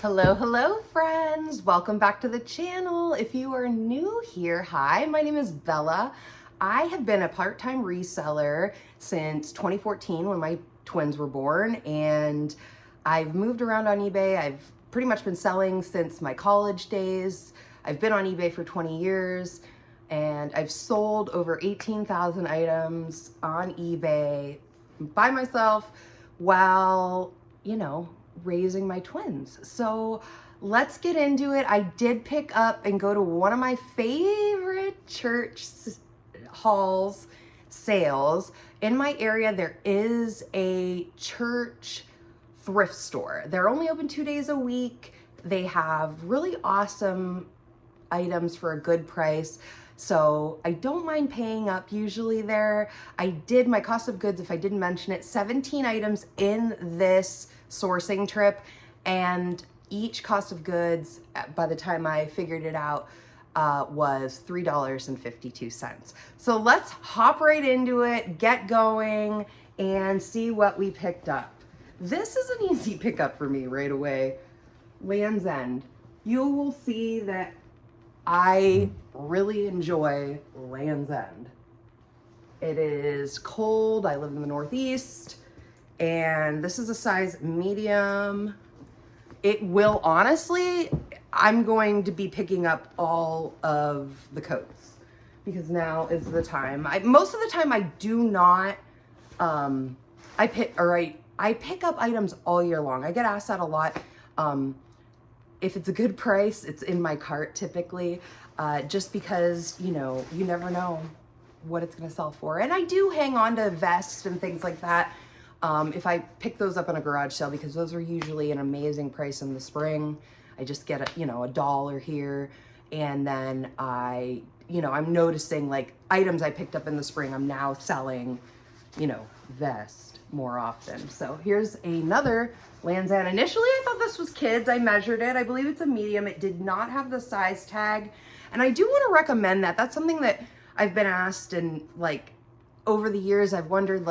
Hello friends, welcome back to the channel. If you are new here, hi, my name is Bella. I have been a part-time reseller since 2014 when my twins were born, and I've moved around on eBay. I've pretty much been selling since my college days. I've been on eBay for 20 years and I've sold over 18,000 items on eBay by myself while, raising my twins. So let's get into it. I did pick up and go to one of my favorite church hauls sales. In my area, there is a church thrift store. They're only open 2 days a week. They have really awesome items for a good price. So I don't mind paying up usually there. I did my cost of goods, if I didn't mention it, 17 items in this sourcing trip, and each cost of goods, by the time I figured it out, was $3.52. So let's hop right into it, get going, and see what we picked up. This is an easy pickup for me right away. Land's End. You will see that I really enjoy Land's End. It is cold. I live in the Northeast, and this is a size medium. It will, honestly, I'm going to be picking up all of the coats because now is the time. Most of the time I do not, I pick up items all year long. I get asked that a lot. If it's a good price, it's in my cart typically, just because, you never know what it's going to sell for. And I do hang on to vests and things like that if I pick those up on a garage sale, because those are usually an amazing price in the spring. I just get a dollar here, and then I'm noticing like items I picked up in the spring, I'm now selling, vest more often. So here's another Land's End. Initially, I thought this was kids. I measured it. I believe it's a medium. It did not have the size tag. And I do want to recommend that. That's something that I've been asked, and over the years, I've wondered,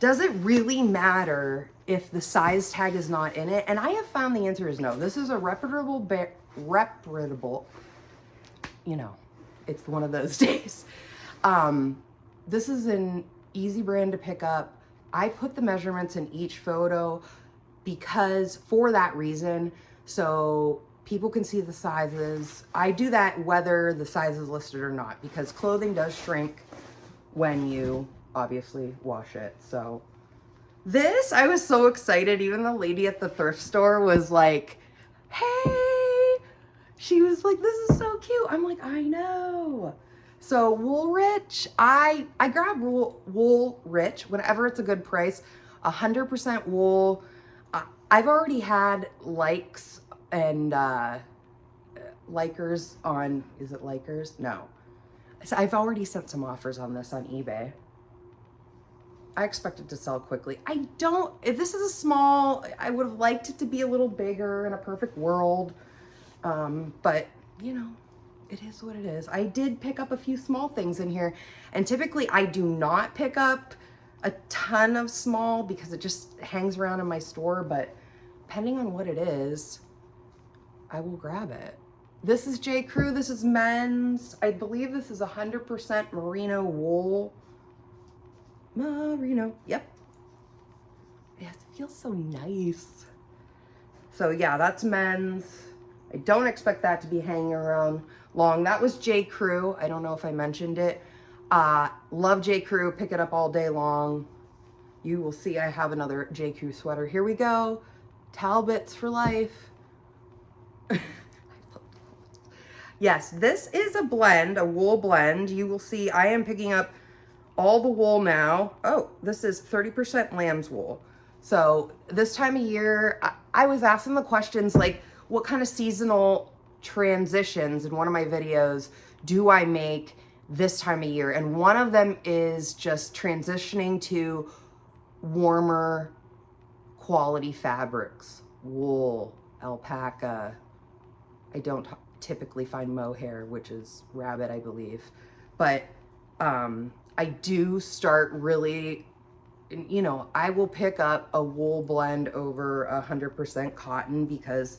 does it really matter if the size tag is not in it? And I have found the answer is no. This is a reputable, it's one of those days. This is an easy brand to pick up. I put the measurements in each photo for that reason, so people can see the sizes. I do that whether the size is listed or not, because clothing does shrink when you obviously wash it. So this, I was so excited. Even the lady at the thrift store was like, hey, she was like, this is so cute. I'm like, I know. So Woolrich, I grab Woolrich whenever it's a good price. 100% wool. I've already had likes and likers on, is it likers? No. So I've already sent some offers on this on eBay. I expect it to sell quickly. If this is a small, I would have liked it to be a little bigger in a perfect world. But it is what it is. I did pick up a few small things in here, and typically I do not pick up a ton of small because it just hangs around in my store, but depending on what it is, I will grab it. This is J. Crew. This is men's. I believe this is 100% merino wool. Merino, yep. Yeah, it feels so nice. So yeah, that's men's. I don't expect that to be hanging around long. That was J. Crew. I don't know if I mentioned it. Love J. Crew. Pick it up all day long. You will see I have another J. Crew sweater. Here we go. Talbots for life. Yes, this is a blend, a wool blend. You will see I am picking up all the wool now. Oh, this is 30% lamb's wool. So this time of year, I was asking the questions like, what kind of seasonal transitions in one of my videos do I make this time of year? And one of them is just transitioning to warmer quality fabrics, wool, alpaca. I don't typically find mohair, which is rabbit, I believe. But I do start really, I will pick up a wool blend over 100% cotton because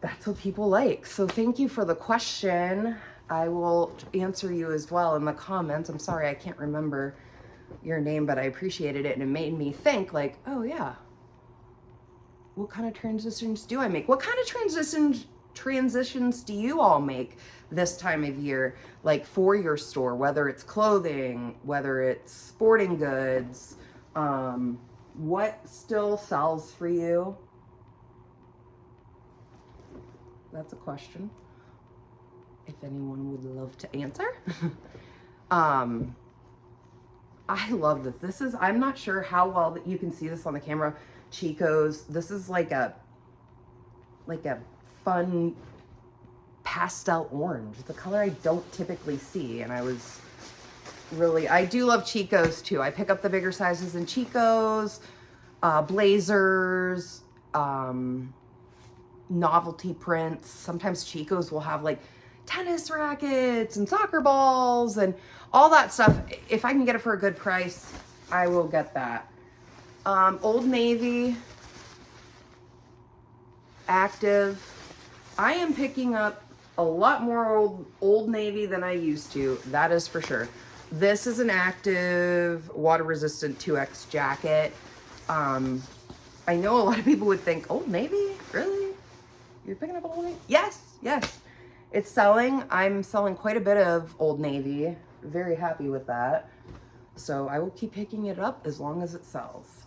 that's what people like. So thank you for the question. I will answer you as well in the comments. I'm sorry, I can't remember your name, but I appreciated it, and it made me think like, oh yeah, what kind of transitions do I make? What kind of transitions do you all make this time of year, like for your store, whether it's clothing, whether it's sporting goods, what still sells for you? That's a question, if anyone would love to answer. I love this. This is, I'm not sure how well that you can see this on the camera, Chico's. This is like a fun pastel orange, the color I don't typically see. And I do love Chico's too. I pick up the bigger sizes in Chico's, blazers, novelty prints. Sometimes Chico's will have like tennis rackets and soccer balls and all that stuff. If I can get it for a good price, I will get that. Old Navy, Active. I am picking up a lot more Old Navy than I used to. That is for sure. This is an Active water resistant 2X jacket. I know a lot of people would think, Old Navy? Really? You're picking up Old Navy? Yes, yes. It's selling. I'm selling quite a bit of Old Navy. Very happy with that. So I will keep picking it up as long as it sells.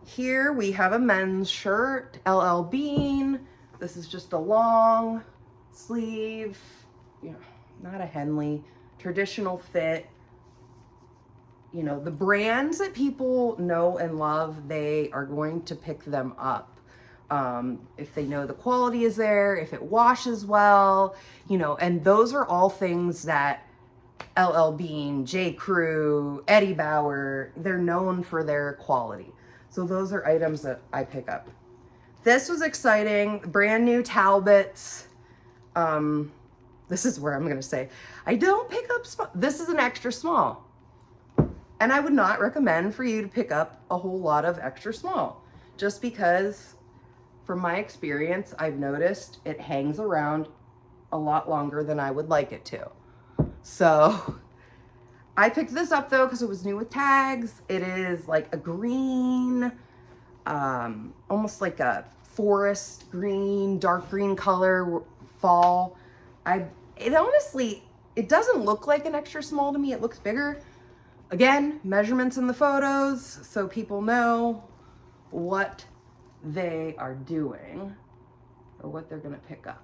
Here we have a men's shirt, LL Bean. This is just a long sleeve, you know, not a Henley, traditional fit. You know, the brands that people know and love, they are going to pick them up. If they know the quality is there, if it washes well, you know, and those are all things that LL Bean, J. Crew, Eddie Bauer, they're known for their quality. So those are items that I pick up. This was exciting, brand new Talbots. This is where I'm gonna say, I don't pick up, this is an extra small. And I would not recommend for you to pick up a whole lot of extra small, just because from my experience, I've noticed it hangs around a lot longer than I would like it to. So I picked this up though, because it was new with tags. It is like a green, almost like a forest green, dark green color, fall. It honestly, it doesn't look like an extra small to me. It looks bigger. Again, measurements in the photos, so people know what they are doing or what they're gonna pick up,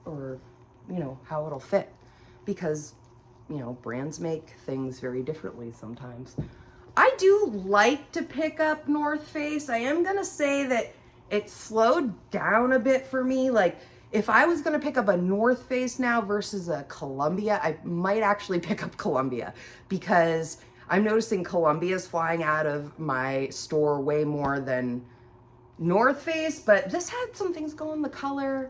or, you know, how it'll fit, because, you know, brands make things very differently sometimes. I do like to pick up North Face. I am gonna say that it slowed down a bit for me. Like, if I was gonna pick up a North Face now versus a Columbia, I might actually pick up Columbia, because I'm noticing Columbia's flying out of my store way more than North Face, but this had some things going, the color,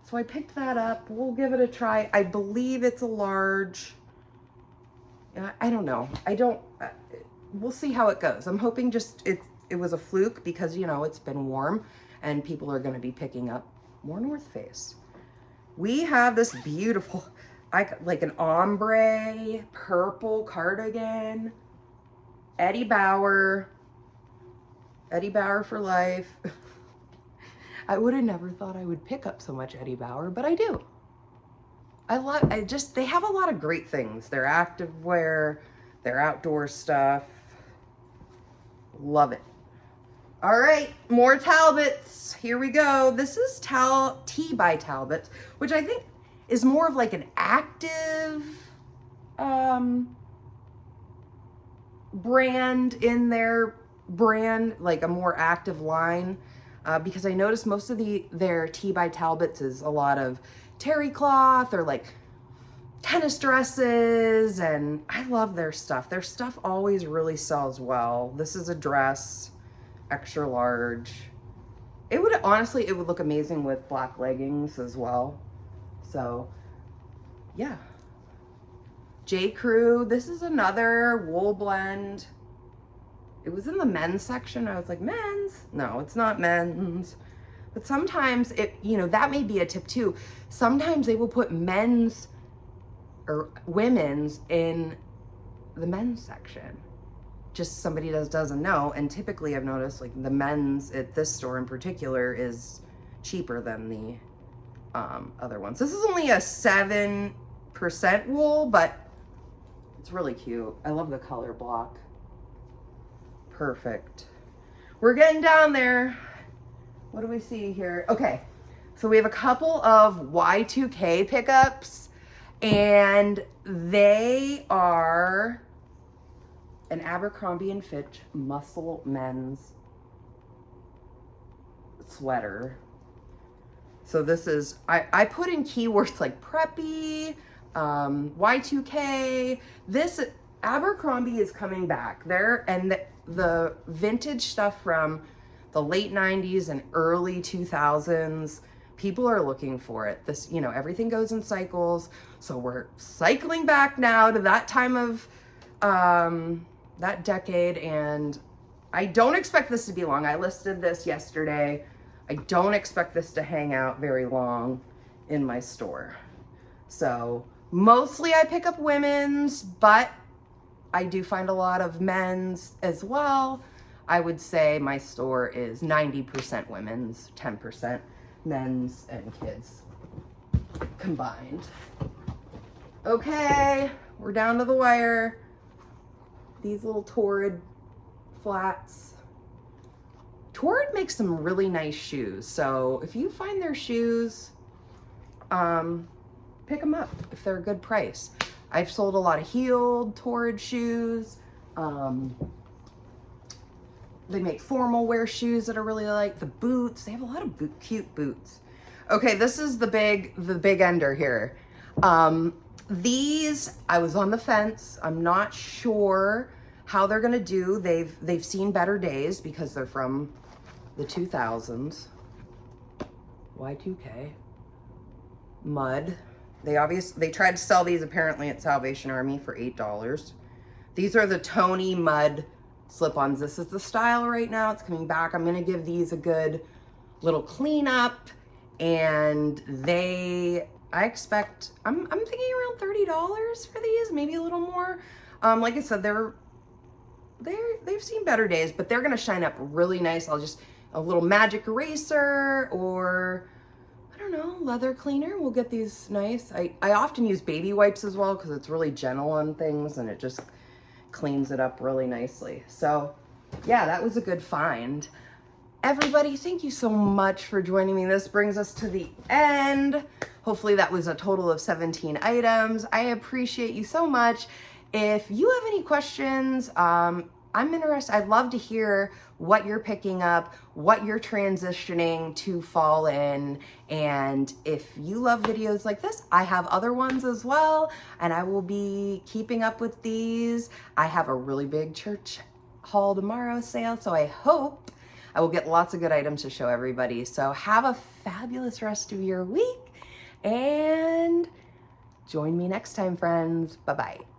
so I picked that up. We'll give it a try. I believe it's a large. I don't know. We'll see how it goes. I'm hoping just it was a fluke, because, you know, it's been warm and people are gonna be picking up more North Face. We have this beautiful, like an ombre purple cardigan, Eddie Bauer for life. I would have never thought I would pick up so much Eddie Bauer, but I do. They have a lot of great things. Their active wear, their outdoor stuff. Love it. All right, more Talbots. Here we go. This is T by Talbot, which I think is more of like an active brand in their brand, like a more active line, because I noticed most of their T by Talbots is a lot of terry cloth or like tennis dresses, and I love their stuff. Their stuff always really sells well. This is a dress, extra large. It would look amazing with black leggings as well. So yeah. J. Crew, this is another wool blend. It was in the men's section. I was like, men's? No, it's not men's. But sometimes that may be a tip too. Sometimes they will put men's or women's in the men's section. Just somebody doesn't know. And typically I've noticed like the men's at this store in particular is cheaper than the other ones. This is only a 7% wool, but it's really cute. I love the color block. Perfect. We're getting down there. What do we see here? Okay, so we have a couple of Y2K pickups, and they are an Abercrombie & Fitch muscle men's sweater. So this is, I put in keywords like preppy, Y2K. This Abercrombie is coming back there, and the vintage stuff from the late 90s and early 2000s, people are looking for it. This, everything goes in cycles. So we're cycling back now to that time of that decade, and I don't expect this to be long. I listed this yesterday. I don't expect this to hang out very long in my store. So mostly I pick up women's, but I do find a lot of men's as well. I would say my store is 90% women's, 10% men's and kids combined. Okay, we're down to the wire. These little Torrid flats. Torrid makes some really nice shoes. So if you find their shoes, pick them up if they're a good price. I've sold a lot of heeled Torrid shoes. They make formal wear shoes that I really like. The boots, they have a lot of cute boots. Okay, this is the big ender here. These, I was on the fence. I'm not sure how they're gonna do. They've seen better days because they're from the 2000s. Y2K. Mud. They tried to sell these apparently at Salvation Army for $8. These are the Tony Mud slip-ons. This is the style right now. It's coming back. I'm gonna give these a good little cleanup, and I expect, I'm thinking around $30 for these, maybe a little more. Like I said, they've seen better days, but they're gonna shine up really nice. A little magic eraser or, I don't know, leather cleaner. We'll get these nice. I often use baby wipes as well because it's really gentle on things and it just cleans it up really nicely. So yeah, that was a good find. Everybody, thank you so much for joining me. This brings us to the end. Hopefully that was a total of 17 items. I appreciate you so much. If you have any questions, I'm interested. I'd love to hear what you're picking up, what you're transitioning to fall in. And if you love videos like this, I have other ones as well, and I will be keeping up with these. I have a really big church haul tomorrow sale, so I hope I will get lots of good items to show everybody. So have a fabulous rest of your week, and join me next time, friends. Bye-bye.